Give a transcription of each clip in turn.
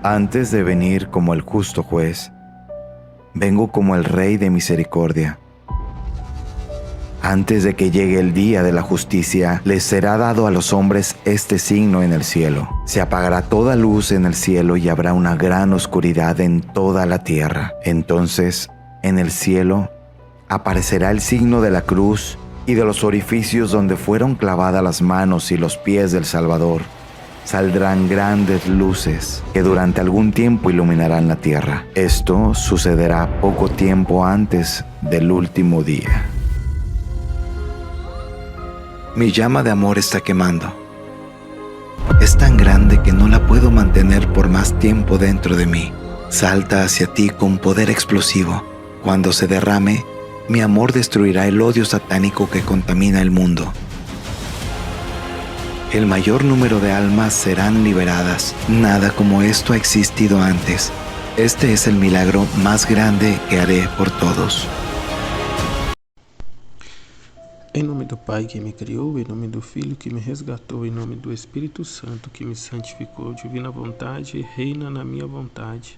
Antes de venir como el justo juez, vengo como el Rey de misericordia. Antes de que llegue el día de la justicia, les será dado a los hombres este signo en el cielo. Se apagará toda luz en el cielo y habrá una gran oscuridad en toda la tierra. Entonces, en el cielo, aparecerá el signo de la cruz y de los orificios donde fueron clavadas las manos y los pies del Salvador. Saldrán grandes luces que durante algún tiempo iluminarán la tierra. Esto sucederá poco tiempo antes del último día. Mi llama de amor está quemando. Es tan grande que no la puedo mantener por más tiempo dentro de mí. Salta hacia ti con poder explosivo. Cuando se derrame, mi amor destruirá el odio satánico que contamina el mundo. El mayor número de almas serán liberadas. Nada como esto ha existido antes. Este es el milagro más grande que haré por todos. Em nome do Pai que me criou, em nome do Filho que me resgatou, em nome do Espírito Santo que me santificou, divina vontade, reina na minha vontade.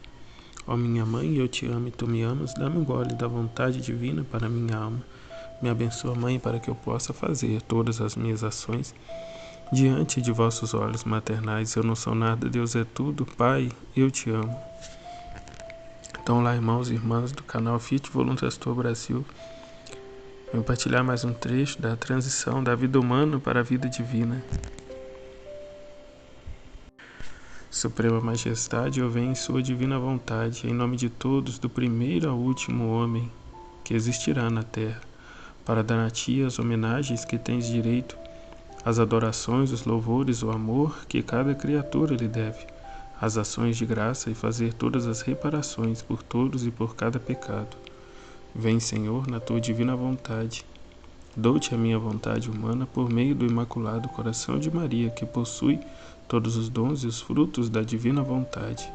Ó minha mãe, eu te amo e tu me amas, dá-me um gole da vontade divina para minha alma. Me abençoa, Mãe, para que eu possa fazer todas as minhas ações diante de vossos olhos maternais. Eu não sou nada, Deus é tudo. Pai, eu te amo. Então lá, irmãos e irmãs do canal Fit Voluntas Tour Brasil, vou compartilhar mais um trecho da transição da vida humana para a vida divina. Suprema Majestade, eu venho em sua divina vontade, em nome de todos, do primeiro ao último homem que existirá na terra, para dar a ti as homenagens que tens direito, as adorações, os louvores, o amor que cada criatura lhe deve, as ações de graça e fazer todas as reparações por todos e por cada pecado. Vem, Senhor, na tua divina vontade. Dou-te a minha vontade humana por meio do Imaculado Coração de Maria, que possui todos os dons e os frutos da divina vontade.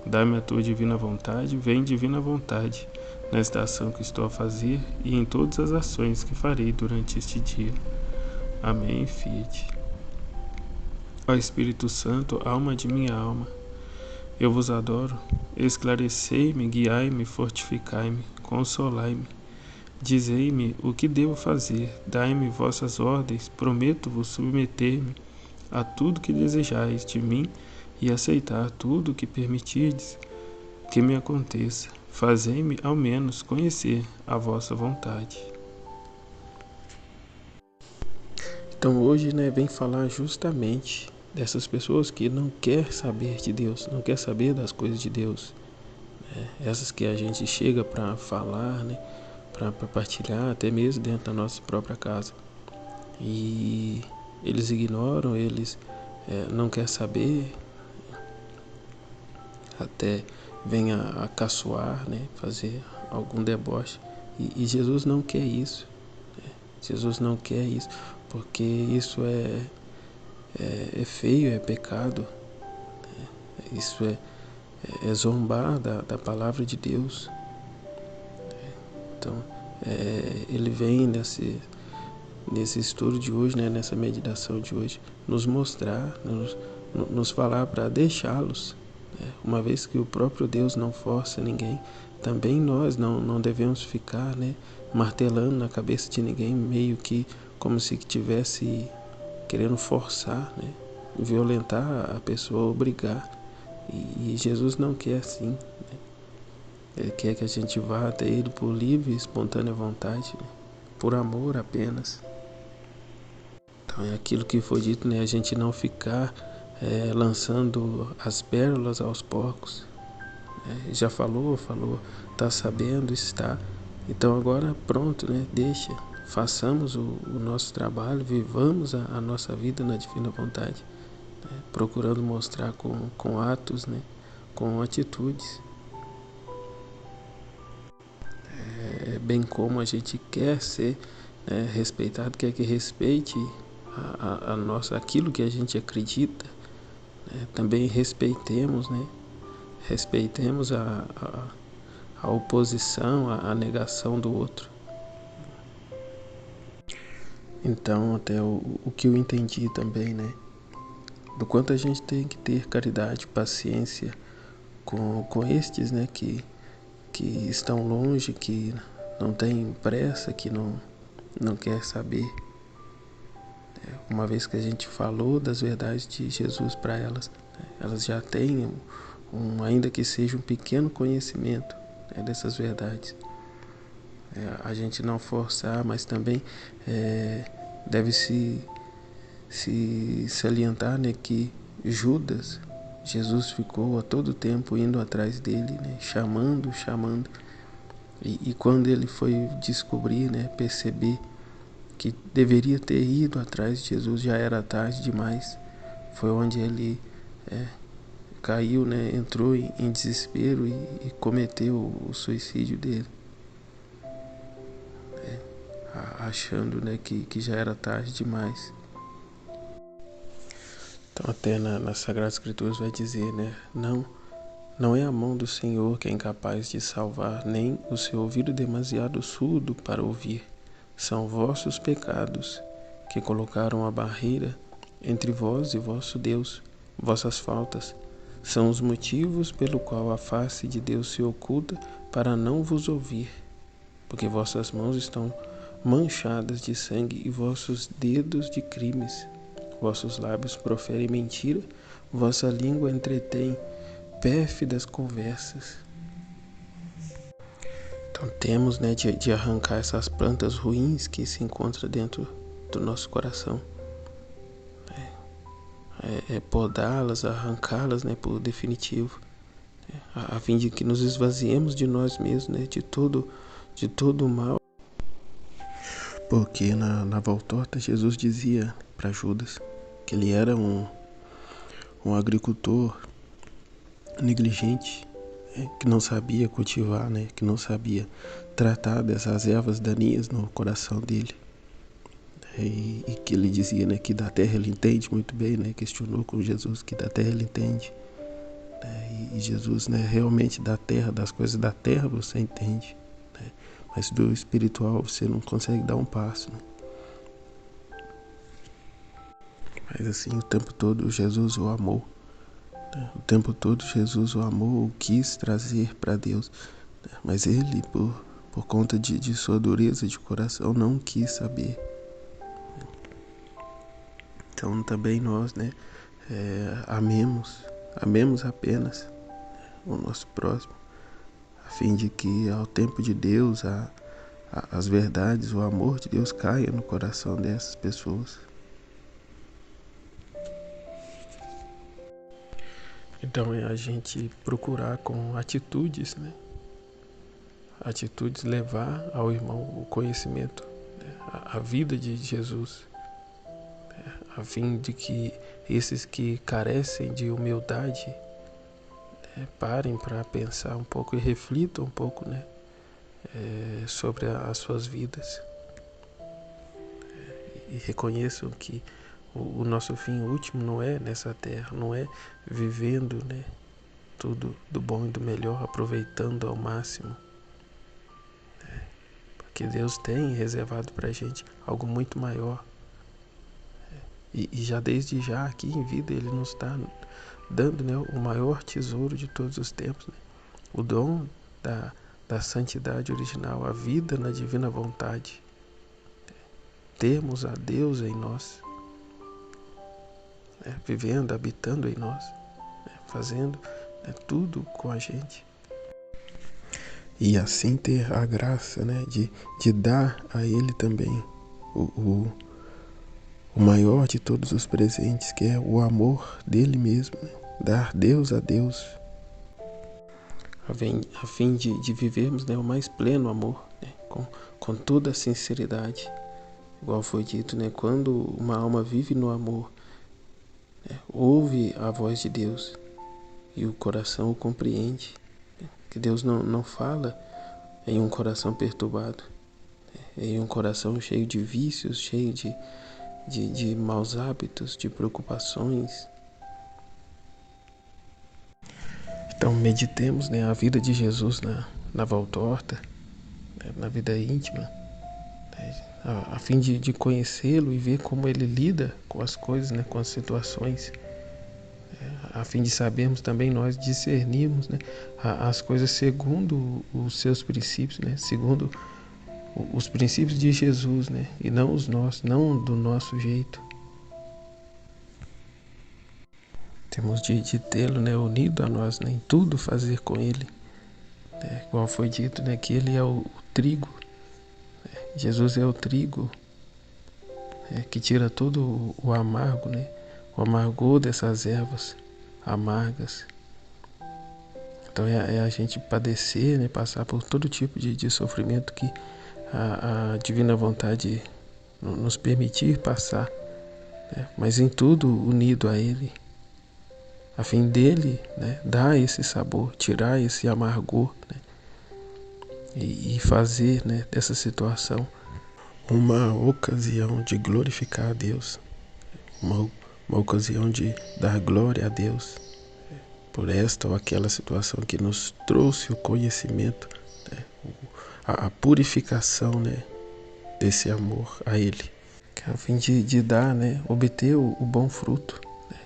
Dá-me a tua divina vontade, vem divina vontade, nesta ação que estou a fazer e em todas as ações que farei durante este dia. Amém, Fiat. Ó Espírito Santo, alma de minha alma, eu vos adoro. Esclarecei-me, guiai-me, fortificai-me, consolai-me. Dizei-me o que devo fazer, dai-me vossas ordens, prometo-vos submeter-me a tudo que desejais de mim e aceitar tudo o que permitirdes que me aconteça. Fazei-me, ao menos, conhecer a vossa vontade. Então hoje, vem falar justamente dessas pessoas que não quer saber de Deus, não quer saber das coisas de Deus. Essas que a gente chega para falar, para partilhar, até mesmo dentro da nossa própria casa. E eles ignoram, eles não querem saber, até vem a caçoar, fazer algum deboche. E Jesus não quer isso. Jesus não quer isso, porque isso é feio, é pecado. Isso é zombar da palavra de Deus. Então, ele vem nesse estudo de hoje, nessa meditação de hoje, nos mostrar, nos falar para deixá-los. Uma vez que o próprio Deus não força ninguém, também nós não devemos ficar martelando na cabeça de ninguém, meio que como se estivesse querendo forçar, violentar a pessoa, obrigar. E Jesus não quer assim. Ele quer que a gente vá até Ele por livre e espontânea vontade, por amor apenas. Então é aquilo que foi dito, a gente não ficar lançando as pérolas aos porcos. Já falou, está sabendo, está. Então agora pronto, deixa, façamos o nosso trabalho, vivamos a nossa vida na divina vontade, procurando mostrar com atos, com atitudes. Bem como a gente quer ser respeitado, quer que respeite a nossa, aquilo que a gente acredita, também respeitemos, respeitemos a oposição, a negação do outro. Então, até o que eu entendi também, do quanto a gente tem que ter caridade, paciência com estes, né, que estão longe, que não têm pressa, que não quer saber. Uma vez que a gente falou das verdades de Jesus para elas, né, elas já têm ainda que seja um pequeno conhecimento, né, dessas verdades. A gente não forçar, mas também deve se salientar, né, que Jesus ficou a todo tempo indo atrás dele, né, chamando. E quando ele foi descobrir, né, perceber que deveria ter ido atrás de Jesus, já era tarde demais. Foi onde ele caiu, né, entrou em desespero e cometeu o suicídio dele, achando, né, que já era tarde demais. Então até nas Sagradas Escrituras vai dizer, né, não é a mão do Senhor que é incapaz de salvar, nem o seu ouvido demasiado surdo para ouvir. São vossos pecados que colocaram a barreira entre vós e vosso Deus. Vossas faltas são os motivos pelo qual a face de Deus se oculta para não vos ouvir, porque vossas mãos estão manchadas de sangue e vossos dedos de crimes. Vossos lábios proferem mentira, vossa língua entretém pérfidas conversas. Então temos, né, de arrancar essas plantas ruins que se encontram dentro do nosso coração. Podá-las, arrancá-las, né, por definitivo, a fim de que nos esvaziemos de nós mesmos, né, de todo o mal. Porque na Voltorta Jesus dizia para Judas que ele era um agricultor negligente, que não sabia cultivar, né, que não sabia tratar dessas ervas daninhas no coração dele. E que ele dizia, né, que da terra ele entende muito bem, né, questionou com Jesus que da terra ele entende. E Jesus, né, realmente da terra, das coisas da terra você entende, né, mas do espiritual você não consegue dar um passo, né? Mas assim, o tempo todo Jesus o amou, né? O tempo todo Jesus o amou, o quis trazer para Deus, né? Mas ele, por conta de sua dureza de coração, não quis saber. Então também nós, né, amemos apenas o nosso próximo, a fim de que ao tempo de Deus as verdades, o amor de Deus caia no coração dessas pessoas. Então é a gente procurar com atitudes, né? Atitudes levar ao irmão o conhecimento, né? A vida de Jesus, né? A fim de que esses que carecem de humildade, né, parem para pensar um pouco e reflitam um pouco, né, sobre as suas vidas, e reconheçam que o nosso fim último não é nessa terra, não é vivendo, né, tudo do bom e do melhor, aproveitando ao máximo, né, porque Deus tem reservado para a gente algo muito maior, e já desde já aqui em vida Ele nos está dando, né, o maior tesouro de todos os tempos, né, o dom da santidade original, a vida na divina vontade. Termos a Deus em nós, né, vivendo, habitando em nós, né, fazendo, né, tudo com a gente. E assim ter a graça, né, de dar a Ele também o maior de todos os presentes, que é o amor dele mesmo, né? Dar Deus a Deus, a fim de vivermos, né, o mais pleno amor, né, com toda a sinceridade. Igual foi dito, né, quando uma alma vive no amor, né, ouve a voz de Deus e o coração o compreende, né, que Deus não fala em um coração perturbado, né, em um coração cheio de vícios, cheio de maus hábitos, de preocupações. Então meditemos, né, a vida de Jesus na Voltorta, né, na vida íntima, né, a fim de conhecê-lo e ver como ele lida com as coisas, né, com as situações, a fim de sabermos também nós discernirmos, né, as coisas segundo os seus princípios, né, segundo os princípios de Jesus, né, e não os nossos, não do nosso jeito. Temos de tê-lo, né, unido a nós, né, em tudo fazer com ele, né, como foi dito, né, que ele é o trigo, né, Jesus é o trigo, que tira todo o amargo, né, o amargor dessas ervas amargas. Então é a gente padecer, né, passar por todo tipo de sofrimento que a divina vontade nos permitir passar, né, mas em tudo unido a Ele, a fim dele, né, dar esse sabor, tirar esse amargor, né, e fazer, né, dessa situação uma ocasião de glorificar a Deus, uma ocasião de dar glória a Deus por esta ou aquela situação que nos trouxe o conhecimento, né, a purificação, né, desse amor a Ele, a fim de dar, né, obter o bom fruto, né,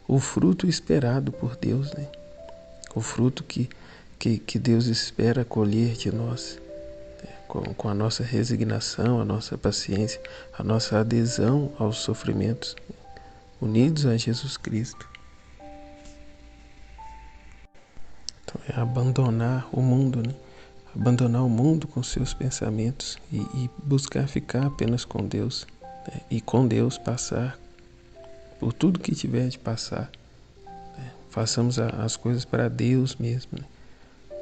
o fruto esperado por Deus, né, o fruto que Deus espera colher de nós, né, com a nossa resignação, a nossa paciência, a nossa adesão aos sofrimentos, né, unidos a Jesus Cristo. Então é abandonar o mundo, né? Abandonar o mundo com seus pensamentos e buscar ficar apenas com Deus, né? E com Deus passar por tudo que tiver de passar, né? Façamos as coisas para Deus mesmo, né?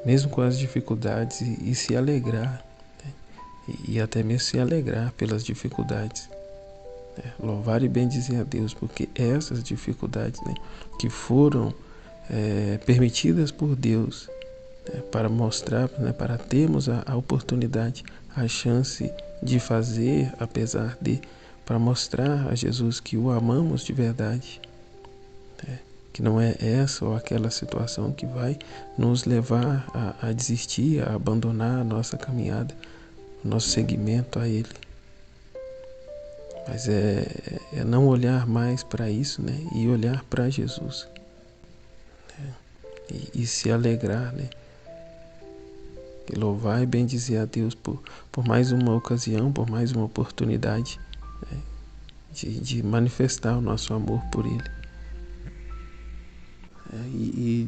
Mesmo com as dificuldades e se alegrar, né? E até mesmo se alegrar pelas dificuldades, né? Louvar e bendizer a Deus, porque essas dificuldades, né, que foram permitidas por Deus, né, para mostrar, né, para termos a oportunidade, a chance de fazer, apesar de, para mostrar a Jesus que o amamos de verdade, né, que não é essa ou aquela situação que vai nos levar a desistir, a abandonar a nossa caminhada, o nosso seguimento a Ele. Mas é não olhar mais para isso, né, e olhar para Jesus. E se alegrar, né? E louvar e bendizer a Deus por mais uma ocasião, por mais uma oportunidade, né, de manifestar o nosso amor por Ele. E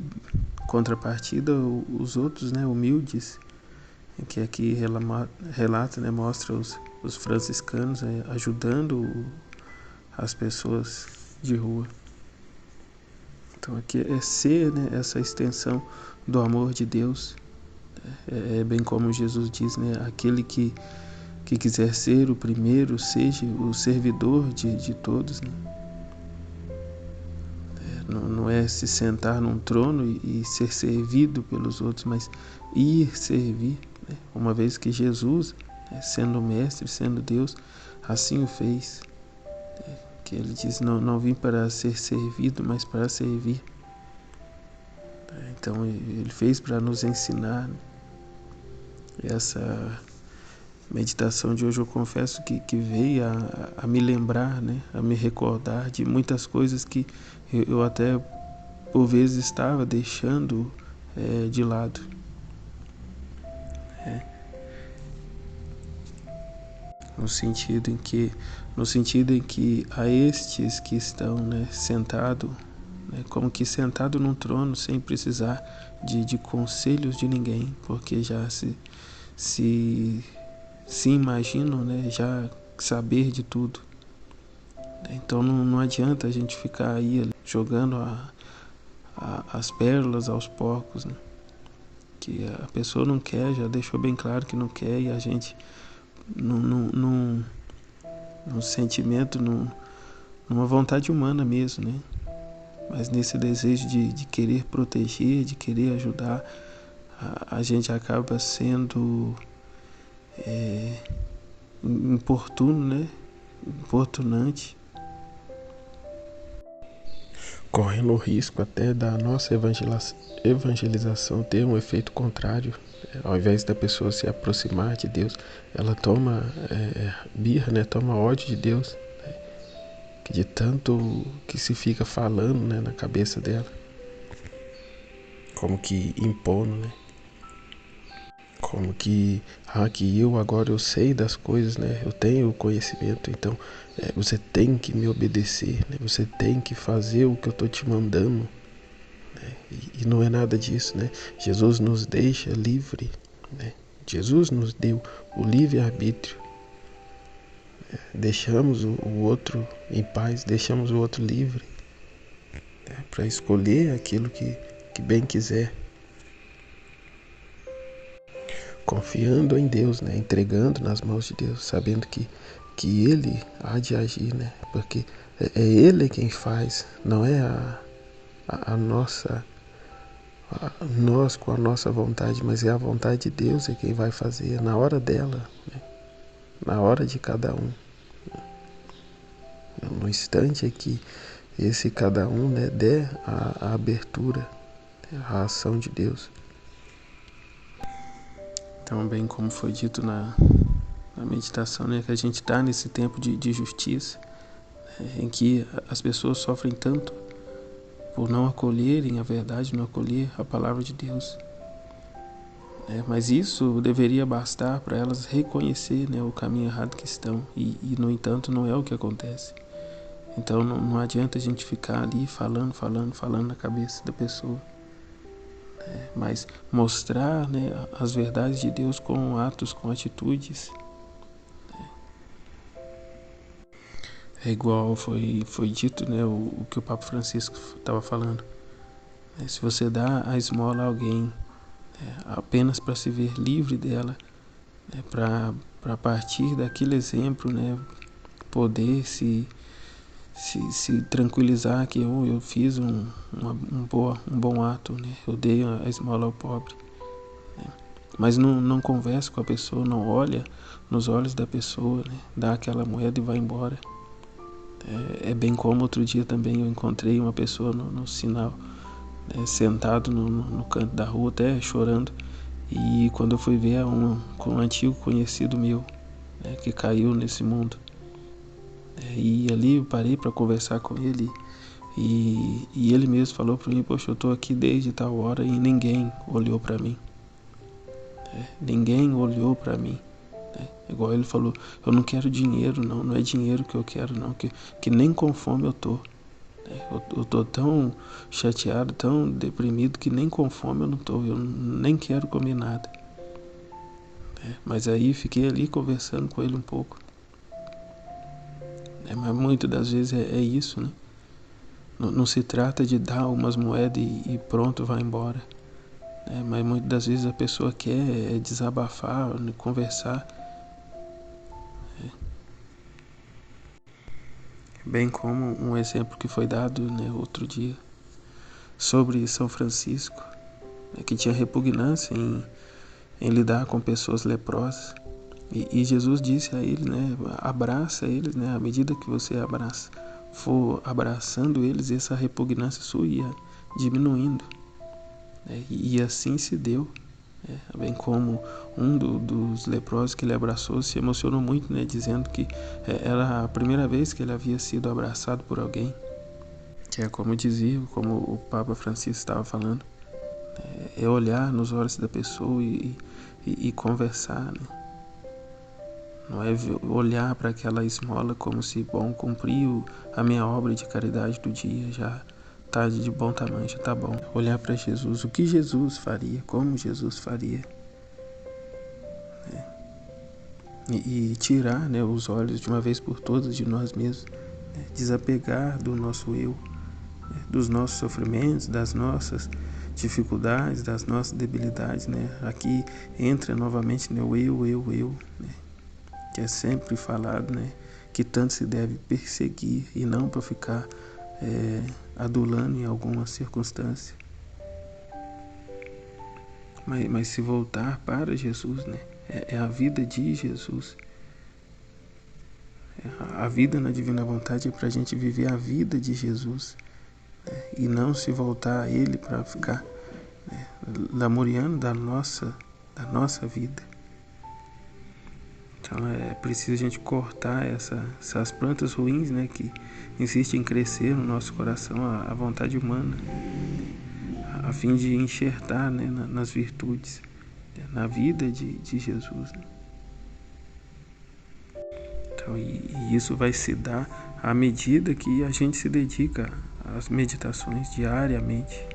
contrapartida, os outros, né, humildes, que aqui relata, né, mostra os franciscanos, né, ajudando as pessoas de rua. Então aqui é ser, né, essa extensão do amor de Deus. É bem como Jesus diz, né, aquele que quiser ser o primeiro, seja o servidor de todos, né? Não é se sentar num trono e ser servido pelos outros, mas ir servir, né? Uma vez que Jesus, né, sendo mestre, sendo Deus, assim o fez, né? Que ele diz, não vim para ser servido, mas para servir. Então ele fez para nos ensinar, né? Essa meditação de hoje eu confesso que veio a me lembrar, né, a me recordar de muitas coisas que eu até por vezes estava deixando de lado. No sentido em que a estes que estão, né, sentado, né, como que sentado num trono sem precisar de conselhos de ninguém, porque já se imaginam, né, já saber de tudo. Então não adianta a gente ficar aí jogando as pérolas aos porcos, né? Que a pessoa não quer, já deixou bem claro que não quer, e a gente num sentimento, numa vontade humana mesmo, né? Mas nesse desejo de querer proteger, de querer ajudar, a gente acaba sendo importuno, né? Importunante, correndo o risco até da nossa evangelização ter um efeito contrário. Ao invés da pessoa se aproximar de Deus, ela toma birra, né? Toma ódio de Deus, né? de tanto que se fica falando, né, na cabeça dela, como que impondo, né, como que eu agora eu sei das coisas, né, eu tenho o conhecimento, então você tem que me obedecer, né, você tem que fazer o que eu tô te mandando, né, e não é nada disso, né. Jesus nos deixa livre, né, Jesus nos deu o livre-arbítrio. Deixamos o outro em paz, deixamos o outro livre, né, para escolher aquilo que bem quiser, confiando em Deus, né, entregando nas mãos de Deus, sabendo que Ele há de agir, né, porque é Ele quem faz, não é a nossa, nós com a nossa vontade, mas é a vontade de Deus é quem vai fazer na hora dela, né, na hora de cada um. No instante é que esse cada um, né, der a abertura, né, a ação de Deus. Então, bem como foi dito na meditação, né, que a gente está nesse tempo de justiça, em que as pessoas sofrem tanto por não acolherem a verdade, não acolher a palavra de Deus. Mas isso deveria bastar para elas reconhecer, né, o caminho errado que estão, e no entanto não é o que acontece. Então não adianta a gente ficar ali falando na cabeça da pessoa, mas mostrar, né, as verdades de Deus com atos, com atitudes. É igual foi dito, né, o que o Papa Francisco estava falando. Se você dá a esmola a alguém apenas para se ver livre dela, para a partir daquele exemplo, né, poder se tranquilizar que eu fiz um bom ato, né, eu dei a esmola ao pobre. Mas não conversa com a pessoa, não olha nos olhos da pessoa, né, dá aquela moeda e vai embora. É bem como outro dia também eu encontrei uma pessoa no sinal, sentado no canto da rua, até chorando. E quando eu fui ver um antigo conhecido meu, que caiu nesse mundo. E ali eu parei para conversar com ele. E ele mesmo falou para mim: poxa, eu estou aqui desde tal hora e ninguém olhou para mim. Ninguém olhou para mim. Igual ele falou: eu não quero dinheiro, não é dinheiro que eu quero, não, que nem com fome eu tô. Eu tô tão chateado, tão deprimido que nem com fome eu não tô, eu nem quero comer nada. Mas aí fiquei ali conversando com ele um pouco. Mas muitas das vezes é isso, né? Não se trata de dar umas moedas e pronto, vai embora. Mas muitas das vezes a pessoa quer desabafar, conversar. Bem como um exemplo que foi dado, né, outro dia sobre São Francisco, que tinha repugnância em lidar com pessoas leprosas. E Jesus disse a ele, né, abraça eles, né, à medida que você for abraçando eles, essa repugnância sua ia diminuindo. E assim se deu. Bem como um dos leprosos que ele abraçou se emocionou muito, né, dizendo que era a primeira vez que ele havia sido abraçado por alguém. Que é como dizia, como o Papa Francisco estava falando, é olhar nos olhos da pessoa e conversar, né? Não é olhar para aquela esmola como se, bom, cumpriu a minha obra de caridade do dia, já está de bom tamanho, já está bom. Olhar para Jesus, o que Jesus faria, como Jesus faria. E tirar, né, os olhos de uma vez por todas de nós mesmos, né? Desapegar do nosso eu, né? Dos nossos sofrimentos, das nossas dificuldades, das nossas debilidades, né? Aqui entra novamente, né, o eu, né? Que é sempre falado, né, que tanto se deve perseguir e não para ficar adulando em alguma circunstância. Mas se voltar para Jesus, né, é a vida de Jesus. A vida na divina vontade é para a gente viver a vida de Jesus, né, e não se voltar a Ele para ficar, lamuriando da nossa vida. Então é preciso a gente cortar essas plantas ruins, né, que insistem em crescer no nosso coração, a vontade humana, a fim de enxertar, né, nas virtudes, na vida de Jesus. Né? Então, e isso vai se dar à medida que a gente se dedica às meditações diariamente.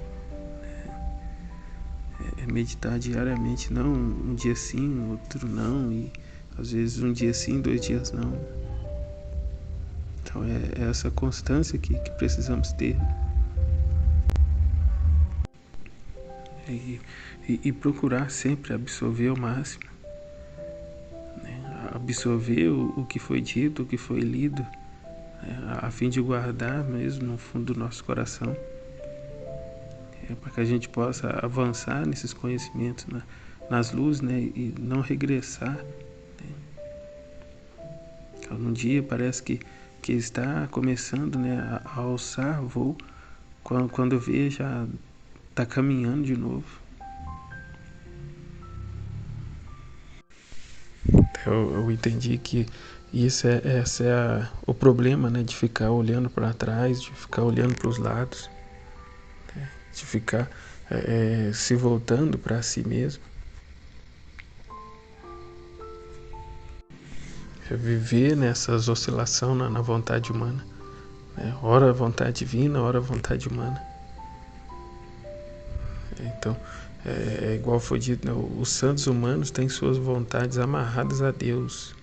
É meditar diariamente, não um dia sim, outro não, e às vezes um dia sim, 2 dias não. Então é essa constância que precisamos ter. E procurar sempre absorver ao máximo, né? Absorver o que foi dito, o que foi lido, né? A fim de guardar mesmo no fundo do nosso coração, para que a gente possa avançar nesses conhecimentos, né? Nas luzes, né? E não regressar. Né? Então, num dia parece que está começando, né, a alçar voo, quando vê já está caminhando de novo. Eu entendi que esse é o problema, né, de ficar olhando para trás, de ficar olhando para os lados, né, de ficar se voltando para si mesmo. É viver nessas oscilações na vontade humana, né, ora a vontade divina, ora a vontade humana. Então, igual foi dito, né, os santos humanos têm suas vontades amarradas a Deus.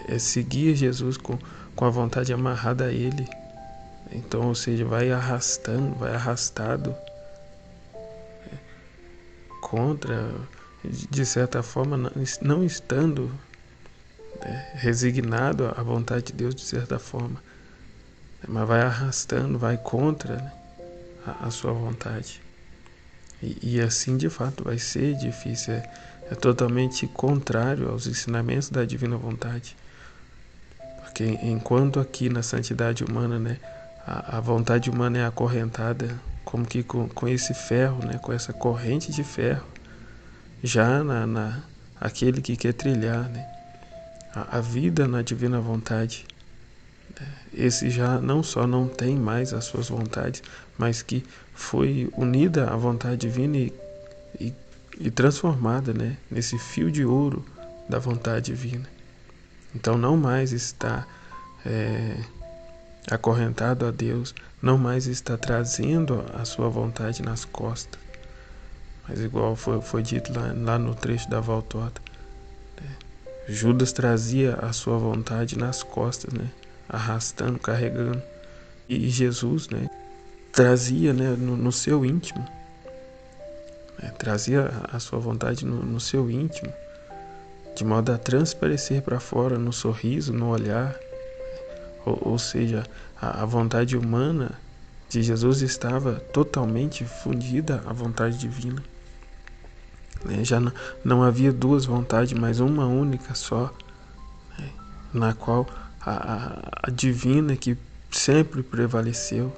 É seguir Jesus com a vontade amarrada a Ele. Então, ou seja, vai arrastado contra, de certa forma, não estando, né, resignado à vontade de Deus, de certa forma, mas vai arrastando, vai contra, né, a sua vontade. E assim, de fato, vai ser difícil. É totalmente contrário aos ensinamentos da divina vontade. Porque enquanto aqui na santidade humana, né, a vontade humana é acorrentada como que com esse ferro, né, com essa corrente de ferro, já aquele que quer trilhar, né, a vida na divina vontade, né, esse já não só não tem mais as suas vontades, mas que foi unida à vontade divina e transformada, né, nesse fio de ouro da vontade divina. Então não mais está acorrentado a Deus, não mais está trazendo a sua vontade nas costas. Mas igual foi dito lá no trecho da Valtorta, né? Judas trazia a sua vontade nas costas, né? Arrastando, carregando. E Jesus, né, trazia, né, no seu íntimo, né? Trazia a sua vontade no seu íntimo, de modo a transparecer para fora no sorriso, no olhar. Ou seja, a vontade humana de Jesus estava totalmente fundida à vontade divina. Já não havia duas vontades, mas uma única só, né, na qual a divina que sempre prevaleceu.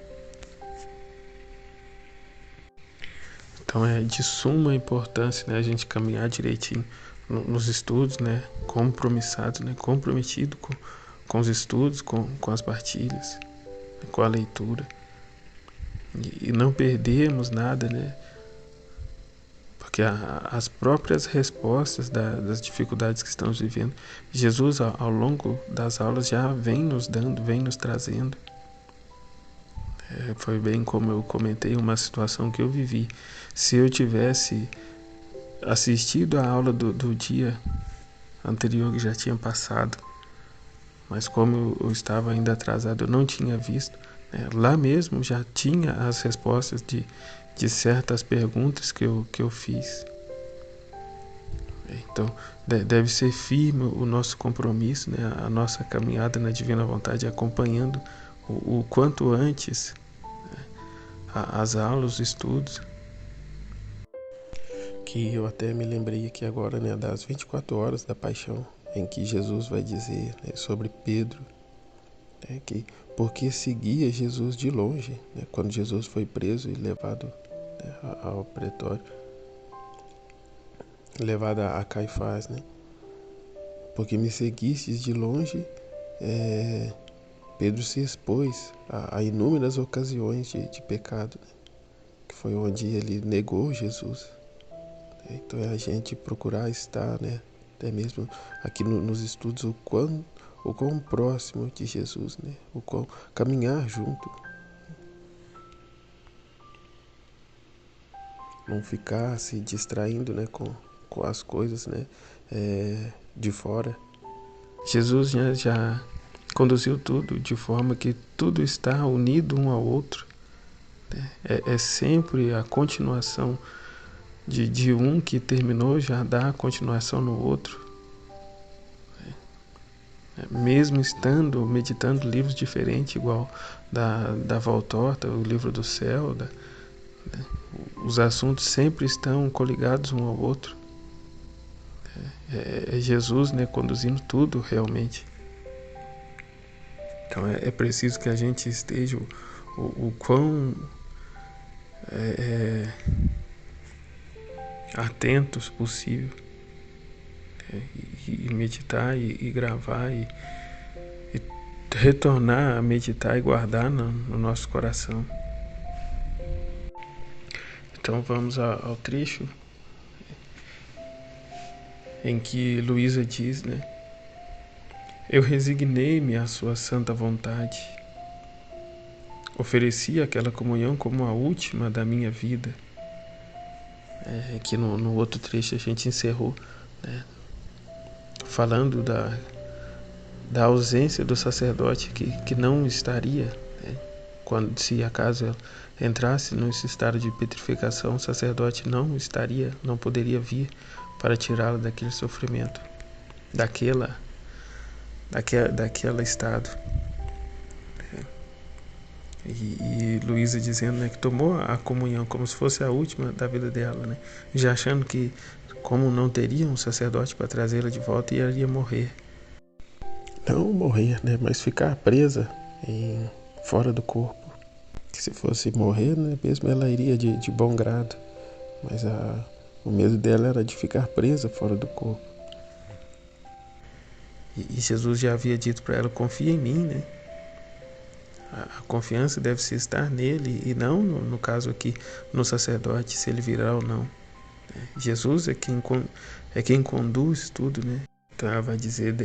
Então é de suma importância, né, a gente caminhar direitinho nos estudos, né, compromissado, né, comprometido com os estudos, com as partilhas, com a leitura. E não perdermos nada, né? Porque as próprias respostas das dificuldades que estamos vivendo, Jesus ao longo das aulas já vem nos dando, vem nos trazendo. Foi bem como eu comentei, uma situação que eu vivi. Se eu tivesse assistido a aula do dia anterior que já tinha passado, mas como eu estava ainda atrasado, eu não tinha visto, né? Lá mesmo já tinha as respostas de certas perguntas que eu fiz. Então, deve ser firme o nosso compromisso, né? A nossa caminhada na divina vontade, acompanhando o quanto antes, né, as aulas, os estudos. Que eu até me lembrei aqui agora, né, das 24 horas da paixão, em que Jesus vai dizer, né, sobre Pedro, né, que porque seguia Jesus de longe, né, quando Jesus foi preso e levado, né, ao pretório, levado a Caifás, né, porque me seguistes de longe. Pedro se expôs a inúmeras ocasiões de pecado, né? Que foi onde ele negou Jesus. Então é a gente procurar estar, né, até mesmo aqui nos estudos, o quão próximo de Jesus, né, o quão caminhar junto. Não ficar se distraindo, né, com as coisas, né, de fora. Jesus já conduziu tudo de forma que tudo está unido um ao outro. É sempre a continuação de um que terminou, já dá a continuação no outro. Mesmo estando meditando livros diferentes, igual da Valtorta, o livro do céu, os assuntos sempre estão coligados um ao outro. É Jesus, né, conduzindo tudo realmente. Então é preciso que a gente esteja o quão atentos possível, e meditar e gravar e retornar a meditar e guardar no nosso coração. Então vamos ao trecho em que Luísa diz, né? Eu resignei-me à sua santa vontade. Ofereci aquela comunhão como a última da minha vida. Que no outro trecho a gente encerrou, né, falando da ausência do sacerdote que não estaria, né, quando, se acaso ela entrasse nesse estado de petrificação, o sacerdote não poderia vir para tirá-la daquele sofrimento, daquele estado. E Luísa dizendo, né, que tomou a comunhão como se fosse a última da vida dela, né, já achando que, como não teria um sacerdote para trazê-la de volta, iria morrer. Não morrer, né, mas ficar presa fora do corpo. Que se fosse morrer, né, mesmo ela iria de bom grado, mas o medo dela era de ficar presa fora do corpo. E Jesus já havia dito para ela, confia em mim, né? A confiança deve-se estar nele e não, no caso aqui, no sacerdote, se ele virá ou não. Jesus é quem conduz tudo, né? Então ela vai dizer,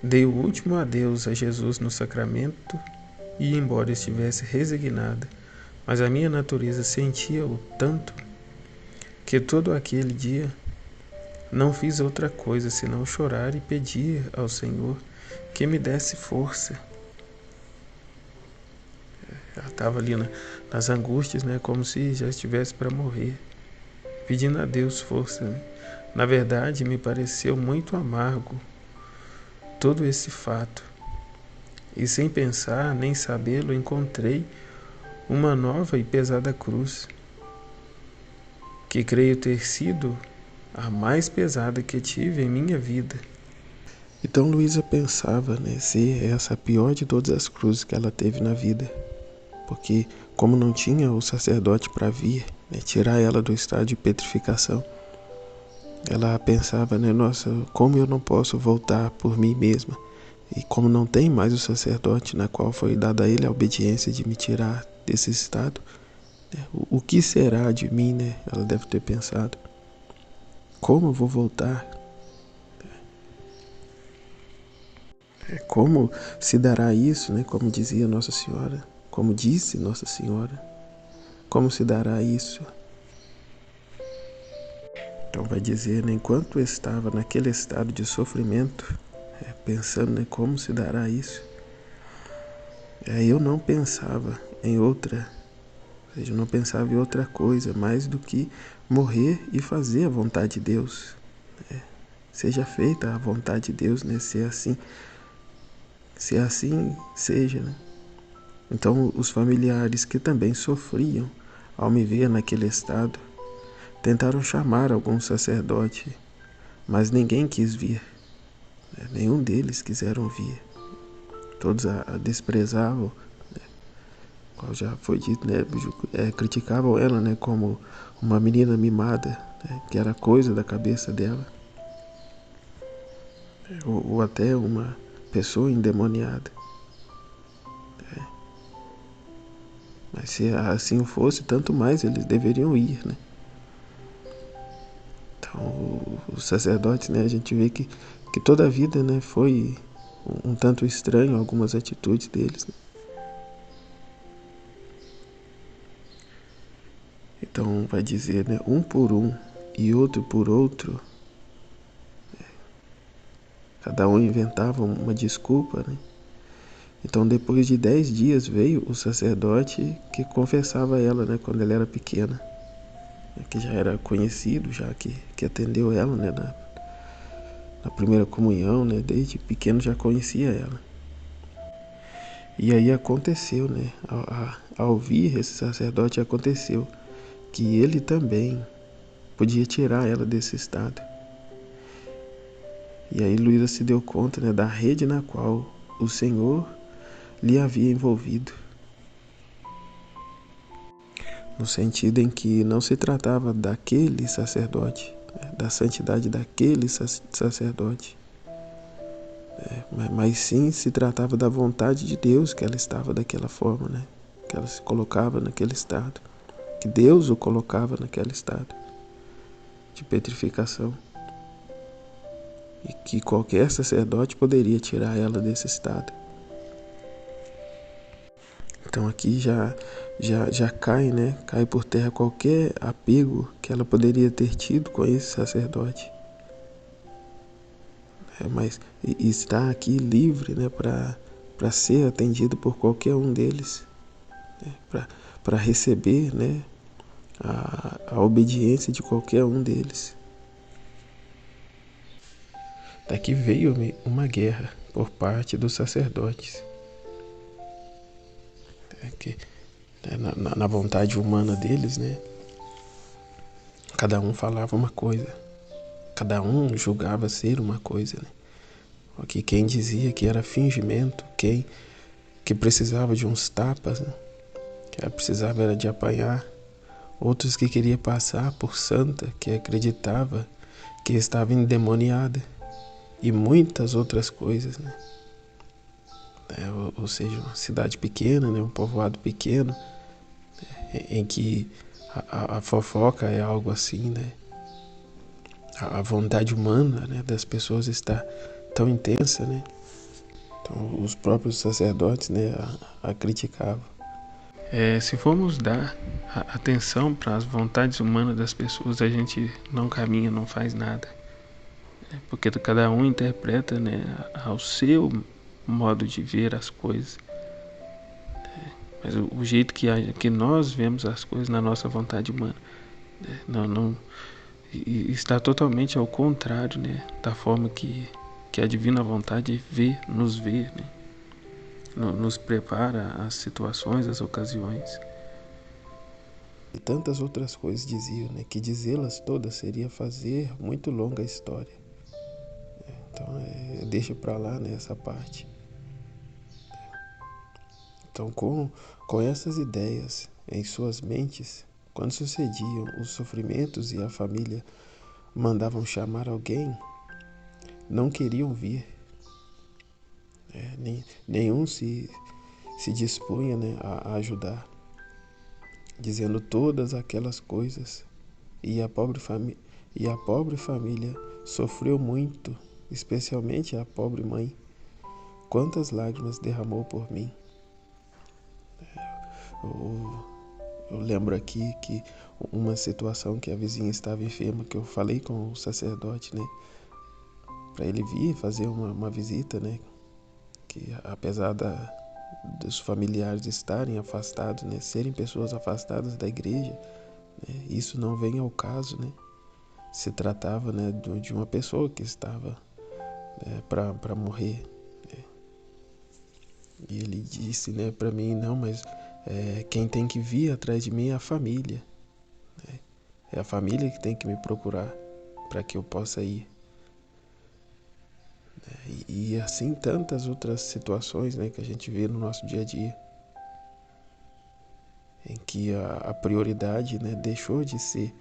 dei o último adeus a Jesus no sacramento e, embora estivesse resignada, mas a minha natureza sentia-o tanto que todo aquele dia não fiz outra coisa senão chorar e pedir ao Senhor que me desse força. Ela estava ali nas angústias, né, como se já estivesse para morrer, pedindo a Deus força, né? Na verdade, me pareceu muito amargo todo esse fato, e sem pensar nem sabê-lo, encontrei uma nova e pesada cruz, que creio ter sido a mais pesada que tive em minha vida. Então Luísa pensava, né, ser essa a pior de todas as cruzes que ela teve na vida, porque como não tinha o sacerdote para vir, né, tirar ela do estado de petrificação, ela pensava, né, nossa, como eu não posso voltar por mim mesma, e como não tem mais o sacerdote na qual foi dada a ele a obediência de me tirar desse estado, né, o que será de mim, né? Ela deve ter pensado, como eu vou voltar? Como se dará isso, né? Como dizia Nossa Senhora, como disse Nossa Senhora, como se dará isso? Então vai dizer, né, enquanto eu estava naquele estado de sofrimento, pensando, né, como se dará isso, eu não pensava em outra, ou seja, eu não pensava em outra coisa mais do que morrer e fazer a vontade de Deus. Seja feita a vontade de Deus, né, se assim seja, né? Então os familiares que também sofriam ao me ver naquele estado tentaram chamar algum sacerdote, mas ninguém quis vir, né? Nenhum deles quiseram vir. Todos a desprezavam, né? Como já foi dito, né? Criticavam ela, né, como uma menina mimada, né, que era coisa da cabeça dela. ou até uma pessoa endemoniada. Mas se assim fosse, tanto mais eles deveriam ir, né? Então, os sacerdotes, né, a gente vê que toda a vida, né, foi um tanto estranho algumas atitudes deles, né? Então vai dizer, né, um por um e outro por outro, cada um inventava uma desculpa, né? Então depois de 10 dias veio o sacerdote que confessava ela, né, quando ela era pequena, que já era conhecido, já que atendeu ela, né, na primeira comunhão, né, desde pequeno já conhecia ela. E aí aconteceu, né, ao ouvir esse sacerdote, aconteceu que ele também podia tirar ela desse estado. E aí Luísa se deu conta, né, da rede na qual o Senhor lhe havia envolvido. No sentido em que não se tratava daquele sacerdote, da santidade daquele sacerdote, mas sim se tratava da vontade de Deus que ela estava daquela forma, né? Que ela se colocava naquele estado, que Deus o colocava naquele estado de petrificação e que qualquer sacerdote poderia tirar ela desse estado. Então aqui já cai, né? Cai por terra qualquer apego que ela poderia ter tido com esse sacerdote. Mas está aqui livre, né, para ser atendido por qualquer um deles, né, para receber, né, a obediência de qualquer um deles. Daqui veio uma guerra por parte dos sacerdotes, que na vontade humana deles, né, cada um falava uma coisa, cada um julgava ser uma coisa, né? Aqui quem dizia que era fingimento, quem que precisava de uns tapas, né? Que ela precisava era de apanhar, outros que queria passar por santa, que acreditava que estava endemoniada, e muitas outras coisas, né? Ou seja, uma cidade pequena, né? Um povoado pequeno, em que a fofoca é algo assim, né? A vontade humana, né, das pessoas está tão intensa, né? Então os próprios sacerdotes, né, a criticavam. Se formos dar atenção para as vontades humanas das pessoas, a gente não caminha, não faz nada. Porque cada um interpreta, né, ao seu modo de ver as coisas. Mas o jeito que nós vemos as coisas na nossa vontade humana, né, não está totalmente ao contrário, né, da forma que a divina vontade nos vê, né, nos prepara às situações, às ocasiões. E tantas outras coisas diziam, né, que dizê-las todas seria fazer muito longa a história. Então deixa para lá, né, essa parte. Então com essas ideias em suas mentes, quando sucediam os sofrimentos e a família mandavam chamar alguém, não queriam vir. Nenhum se dispunha, né, a ajudar, dizendo todas aquelas coisas. E a pobre família sofreu muito, especialmente a pobre mãe. Quantas lágrimas derramou por mim. Eu lembro aqui que uma situação que a vizinha estava enferma, que eu falei com o sacerdote, né, para ele vir fazer uma visita, né, que apesar dos familiares estarem afastados, né, serem pessoas afastadas da igreja, né, isso não vem ao caso, né? Se tratava, né, de uma pessoa que estava, né, para morrer, né? E ele disse, né, para mim, não, mas quem tem que vir atrás de mim é a família, né? É a família que tem que me procurar para que eu possa ir. E assim tantas outras situações, né, que a gente vê no nosso dia a dia, em que a prioridade, né, deixou de ser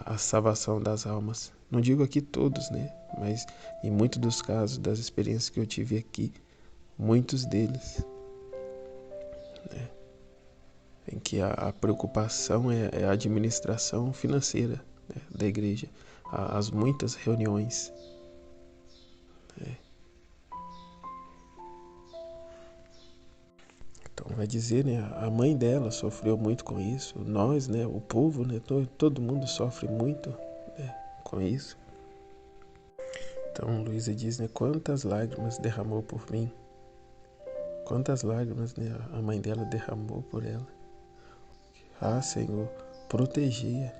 a salvação das almas. Não digo aqui todos, né? Mas em muitos dos casos, das experiências que eu tive aqui, muitos deles, né, em que a preocupação é a administração financeira, né, da igreja, as muitas reuniões, né. Então vai dizer, né, a mãe dela sofreu muito com isso, nós, né, o povo, né, todo mundo sofre muito, né, com isso. Então Luísa diz, né, quantas lágrimas derramou por mim, quantas lágrimas, né, a mãe dela derramou por ela. Ah, Senhor, protegia,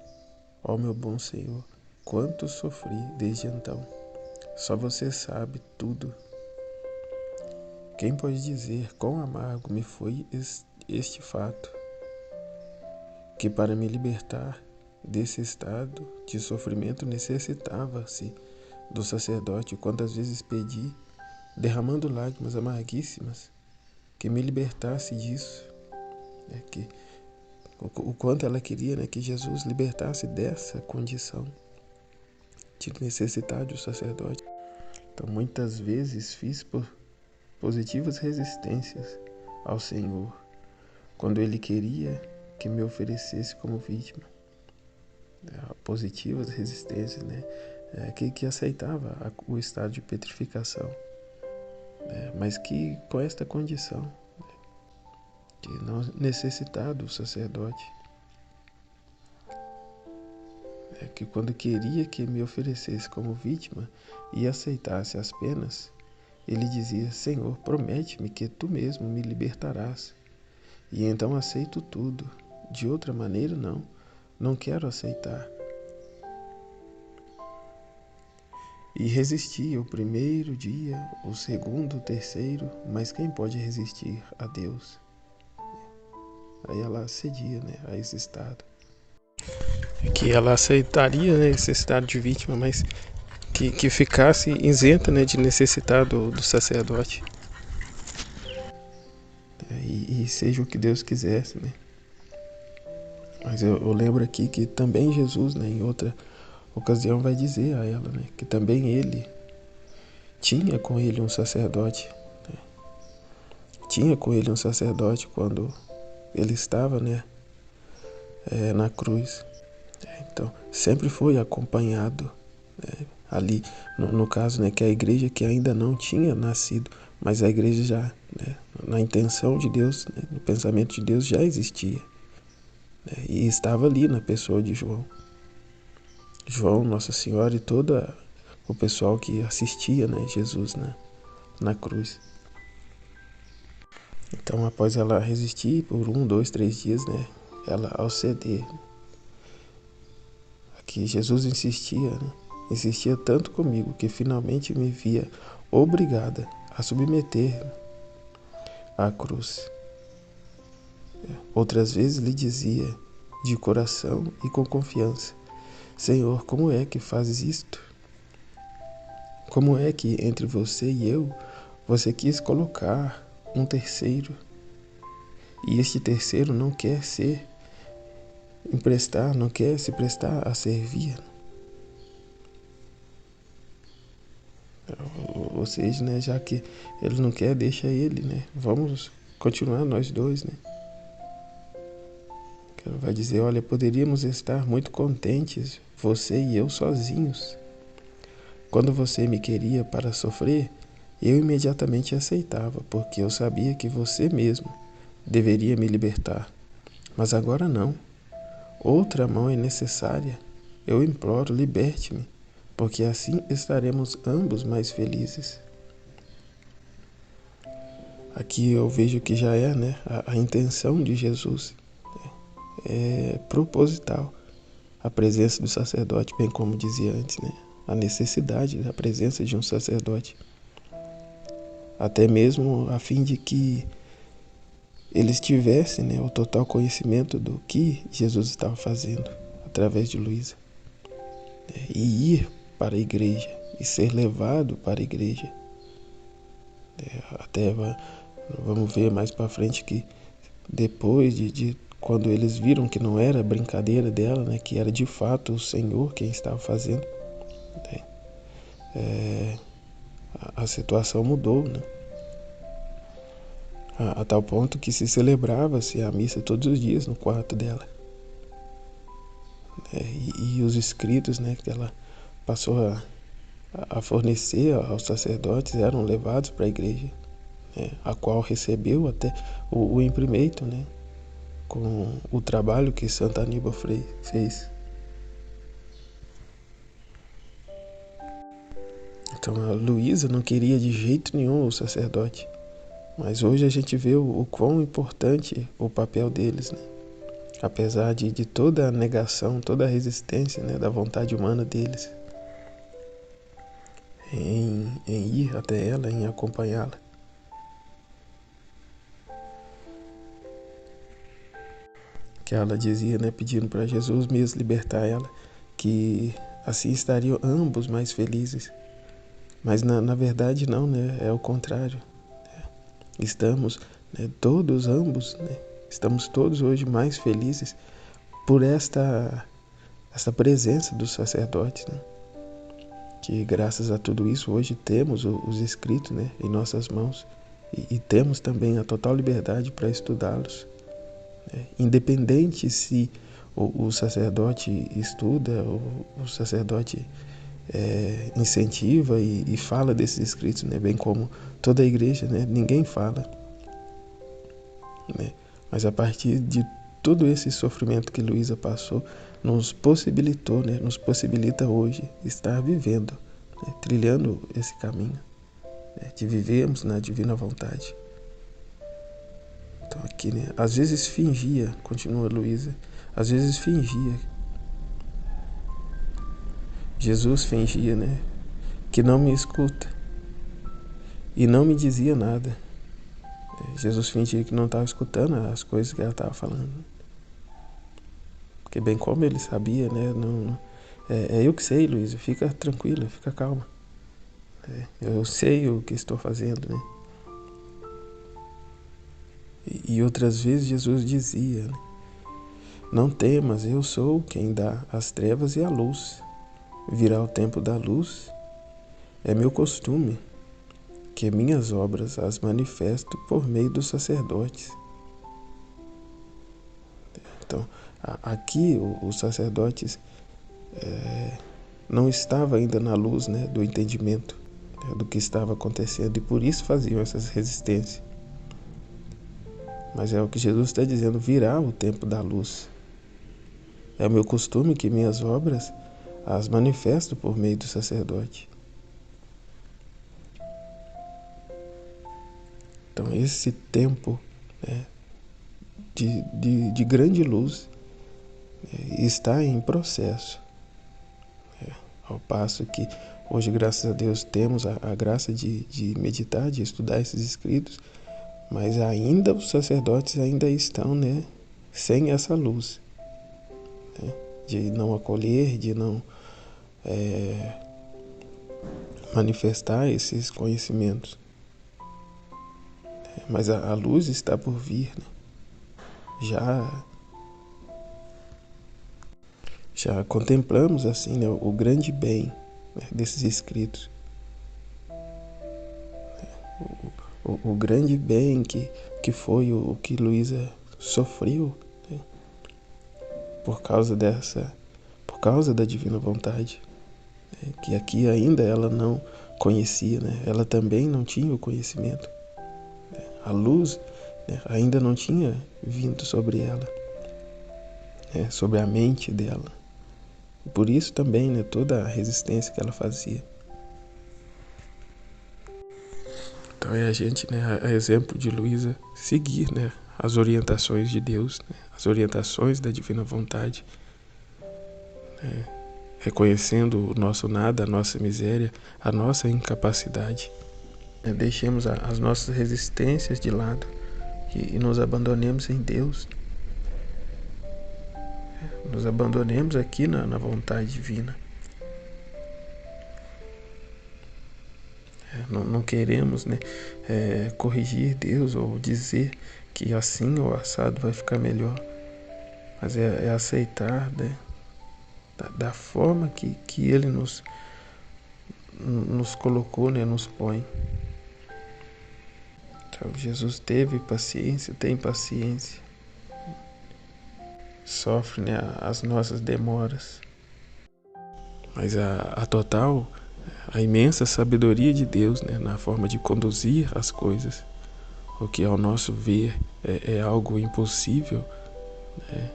ó meu bom Senhor, quanto sofri desde então. Só você sabe tudo. Quem pode dizer quão amargo me foi este fato, que para me libertar desse estado de sofrimento necessitava-se do sacerdote, quantas vezes pedi, derramando lágrimas amarguíssimas, que me libertasse disso, né, que o quanto ela queria, né, que Jesus libertasse dessa condição de necessidade do sacerdote. Então muitas vezes fiz por positivas resistências ao Senhor, quando Ele queria que me oferecesse como vítima. Positivas resistências, né, que aceitava o estado de petrificação, né, mas que com esta condição, né, de não necessitar do sacerdote, que quando queria que me oferecesse como vítima e aceitasse as penas, ele dizia, Senhor, promete-me que tu mesmo me libertarás. E então aceito tudo. De outra maneira, não quero aceitar. E resisti o primeiro dia, o segundo, o terceiro, mas quem pode resistir a Deus? Aí ela cedia, né, a esse estado. Que ela aceitaria, né, esse estado de vítima, mas que ficasse isenta, né, de necessitar do sacerdote. E seja o que Deus quisesse, né? Mas eu lembro aqui que também Jesus, né, em outra ocasião vai dizer a ela, né, que também ele tinha com ele um sacerdote, né? Tinha com ele um sacerdote quando ele estava, né, na cruz. Então sempre foi acompanhado, né, ali no caso, né, que a igreja que ainda não tinha nascido, mas a igreja já, né, na intenção de Deus, né, no pensamento de Deus já existia, né, e estava ali na pessoa de João, Nossa Senhora e todo o pessoal que assistia, né, Jesus, né, na cruz. Então após ela resistir por 1, 2, 3 dias, né, ela ao ceder, que Jesus insistia, né, insistia tanto comigo que finalmente me via obrigada a submeter à cruz. Outras vezes lhe dizia, de coração e com confiança, Senhor, como é que fazes isto? Como é que entre você e eu, você quis colocar um terceiro, e este terceiro não quer não quer se prestar a servir? Ou seja, né, já que ele não quer, deixa ele, né? Vamos continuar nós dois, né? Ela vai dizer, olha, poderíamos estar muito contentes, você e eu sozinhos. Quando você me queria para sofrer, eu imediatamente aceitava, porque eu sabia que você mesmo deveria me libertar. Mas agora não. Outra mão é necessária. Eu imploro, liberte-me, porque assim estaremos ambos mais felizes. Aqui eu vejo que já é, né, a intenção de Jesus, é proposital. A presença do sacerdote, bem como dizia antes, né, a necessidade da presença de um sacerdote. Até mesmo a fim de que eles tivessem, né, o total conhecimento do que Jesus estava fazendo através de Luísa. E ir para a igreja, e ser levado para a igreja. Até vamos ver mais para frente que depois de quando eles viram que não era brincadeira dela, né, que era de fato o Senhor quem estava fazendo, né, a situação mudou, né, a tal ponto que se celebrava-se a missa todos os dias no quarto dela. E os escritos, né, que ela passou a fornecer aos sacerdotes eram levados para a igreja, né, a qual recebeu até o imprimeito, né, com o trabalho que Santo Aníbal fez. Então a Luísa não queria de jeito nenhum o sacerdote, mas hoje a gente vê o quão importante o papel deles, né? Apesar de toda a negação, toda a resistência, né, da vontade humana deles em ir até ela, em acompanhá-la. Que ela dizia, né, pedindo para Jesus mesmo libertar ela, que assim estariam ambos mais felizes. Mas na verdade não, né, é o contrário. Estamos, né, estamos todos hoje mais felizes por esta presença dos sacerdotes, né? Que graças a tudo isso hoje temos os escritos, né, em nossas mãos e temos também a total liberdade para estudá-los, né? Independente se o sacerdote estuda, o sacerdote incentiva e fala desses escritos, né, bem como toda a igreja, né, ninguém fala, né? Mas a partir de todo esse sofrimento que Luísa passou, nos possibilitou, né, nos possibilita hoje estar vivendo, né, trilhando esse caminho, né, de vivermos na divina vontade. Então aqui, né, às vezes fingia, continua Luísa, às vezes fingia, Jesus fingia, né, que não me escuta e não me dizia nada. Jesus fingia que não estava escutando as coisas que ela estava falando. Porque bem como ele sabia, né? É eu que sei, Luísa, fica tranquila, fica calma. Eu sei o que estou fazendo, né? E outras vezes Jesus dizia, né, não temas, eu sou quem dá as trevas e a luz. Virá o tempo da luz, é meu costume, que minhas obras as manifesto por meio dos sacerdotes. Então, aqui os sacerdotes não estavam ainda na luz, né, do entendimento, né, do que estava acontecendo, e por isso faziam essas resistências. Mas é o que Jesus está dizendo, virá o tempo da luz. É o meu costume que minhas obras as manifesto por meio do sacerdote. Então esse tempo, né, de grande luz está em processo. Ao passo que hoje, graças a Deus, temos a graça de meditar, de estudar esses escritos, mas ainda os sacerdotes ainda estão, né, sem essa luz, né, de não acolher, de não manifestar esses conhecimentos. Mas a luz está por vir, né? Já contemplamos assim, né, o grande bem, né, desses escritos. O grande bem que foi o que Luísa sofreu, né, por causa da divina vontade, né, que aqui ainda ela não conhecia, né, ela também não tinha o conhecimento, né, a luz, né, ainda não tinha vindo sobre ela, né, sobre a mente dela. Por isso também, né, toda a resistência que ela fazia. Então é a gente, né, a exemplo de Luísa, seguir, né, as orientações de Deus, né, as orientações da divina vontade, né, reconhecendo o nosso nada, a nossa miséria, a nossa incapacidade. Né, deixemos as nossas resistências de lado e nos abandonemos em Deus. Nos abandonemos aqui na vontade divina. Não queremos, né, corrigir Deus ou dizer que assim ou assado vai ficar melhor. mas é aceitar, né, da forma que Ele nos colocou, né, nos põe. Então, Jesus teve paciência, tem paciência, sofre, né, as nossas demoras, mas a imensa sabedoria de Deus, né, na forma de conduzir as coisas, o que ao nosso ver é algo impossível, né,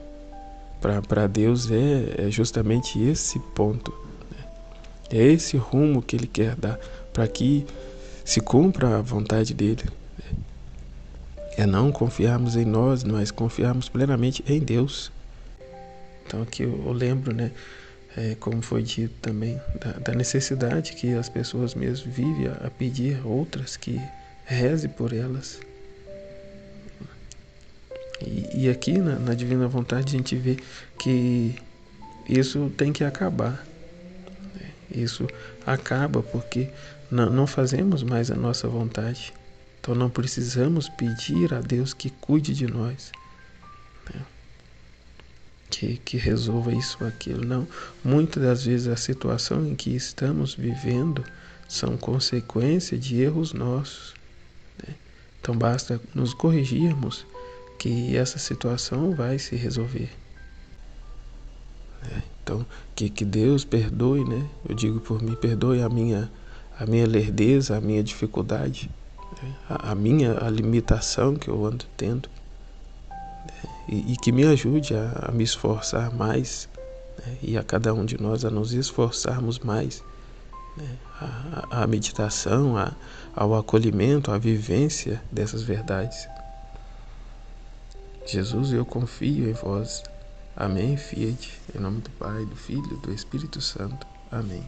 para Deus é justamente esse ponto, né, é esse rumo que Ele quer dar para que se cumpra a vontade dEle. É não confiarmos em nós, mas confiarmos plenamente em Deus. Então aqui eu lembro, né, como foi dito também, da necessidade que as pessoas mesmo vivem a pedir outras que reze por elas. E aqui na Divina Vontade a gente vê que isso tem que acabar. Isso acaba porque não fazemos mais a nossa vontade. Então não precisamos pedir a Deus que cuide de nós, né? Que resolva isso ou aquilo. Não. Muitas das vezes a situação em que estamos vivendo são consequência de erros nossos, né? Então basta nos corrigirmos que essa situação vai se resolver, né? Então que Deus perdoe, né? Eu digo por mim, perdoe a minha lerdeza, a minha dificuldade, né? A limitação que eu ando tendo, e que me ajude a me esforçar mais, né? E a cada um de nós a nos esforçarmos mais, né? A meditação, ao acolhimento, à vivência dessas verdades. Jesus, eu confio em vós. Amém, Fiat. Em nome do Pai, do Filho e do Espírito Santo. Amém.